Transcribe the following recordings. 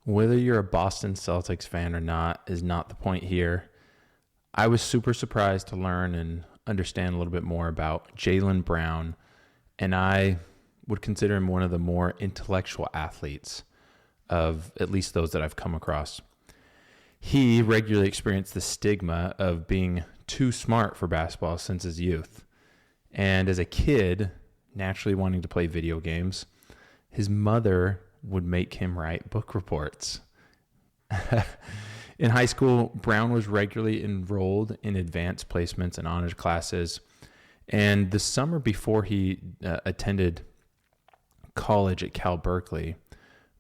Whether you're a Boston Celtics fan or not is not the point here. I was super surprised to learn and understand a little bit more about Jaylen Brown, and I would consider him one of the more intellectual athletes of at least those that I've come across. He regularly experienced the stigma of being too smart for basketball since his youth. And as a kid, naturally wanting to play video games, his mother would make him write book reports. In high school, Brown was regularly enrolled in advanced placements and honors classes. And the summer before he attended college at Cal Berkeley,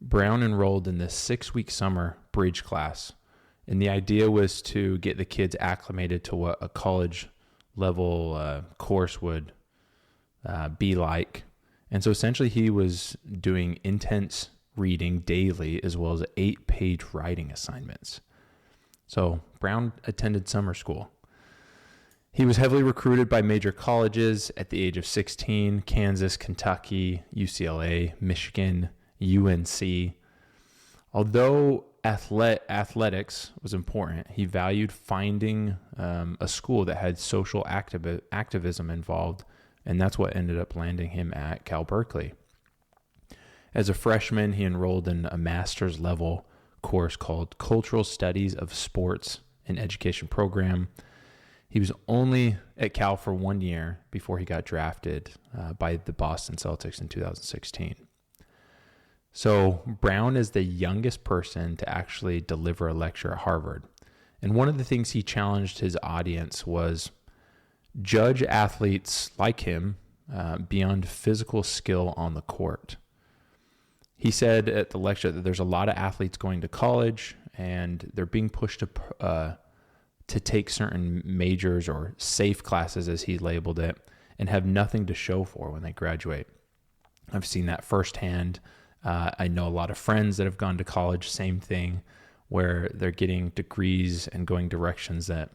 Brown enrolled in the 6-week summer bridge class. And the idea was to get the kids acclimated to what a college level course would be like. And so essentially he was doing intense reading daily as well as 8-page writing assignments. So Brown attended summer school. He was heavily recruited by major colleges at the age of 16, Kansas, Kentucky, UCLA, Michigan, UNC. Although athletics was important, he valued finding a school that had social activism involved, and that's what ended up landing him at Cal Berkeley. As a freshman, he enrolled in a master's level course called Cultural Studies of Sports and Education program. He was only at Cal for 1 year before he got drafted by the Boston Celtics in 2016. So Brown is the youngest person to actually deliver a lecture at Harvard. And one of the things he challenged his audience was judge athletes like him beyond physical skill on the court. He said at the lecture that there's a lot of athletes going to college and they're being pushed to take certain majors or safe classes, as he labeled it, and have nothing to show for when they graduate. I've seen that firsthand. I know a lot of friends that have gone to college, same thing, where they're getting degrees and going directions that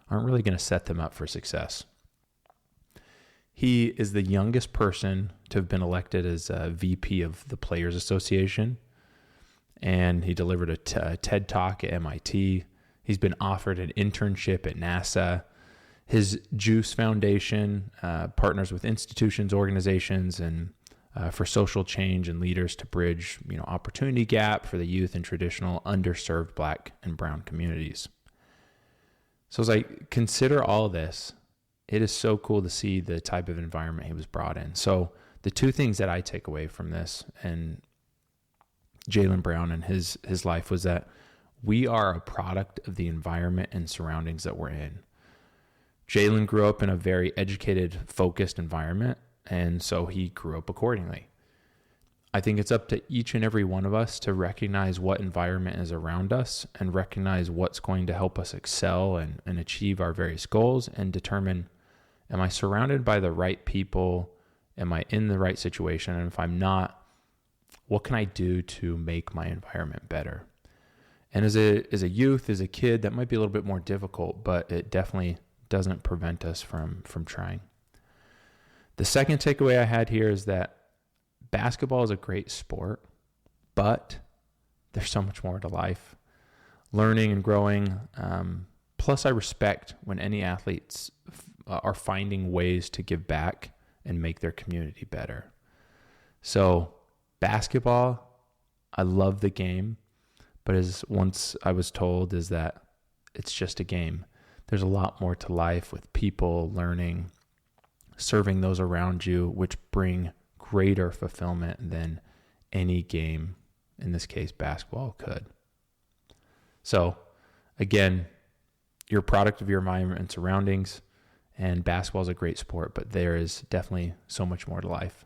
aren't really going to set them up for success. He is the youngest person to have been elected as a VP of the Players Association, and he delivered a TED Talk at MIT. He's been offered an internship at NASA. His Juice Foundation partners with institutions, organizations, and for social change and leaders to bridge, opportunity gap for the youth in traditional underserved Black and Brown communities. So as I consider all of this, it is so cool to see the type of environment he was brought in. So the two things that I take away from this and Jaylen Brown and his life was that we are a product of the environment and surroundings that we're in. Jaylen grew up in a very educated, focused environment, and so he grew up accordingly. I think it's up to each and every one of us to recognize what environment is around us and recognize what's going to help us excel and achieve our various goals and determine, am I surrounded by the right people? Am I in the right situation? And if I'm not, what can I do to make my environment better? And as a youth, as a kid, that might be a little bit more difficult, but it definitely doesn't prevent us from trying. The second takeaway I had here is that basketball is a great sport, but there's so much more to life. Learning and growing. Plus, I respect when any athletes are finding ways to give back and make their community better. So basketball, I love the game, but as once I was told is that it's just a game. There's a lot more to life with people, learning, serving those around you, which bring greater fulfillment than any game, in this case basketball, could. So again, you're a product of your environment and surroundings, and basketball is a great sport, but there is definitely so much more to life.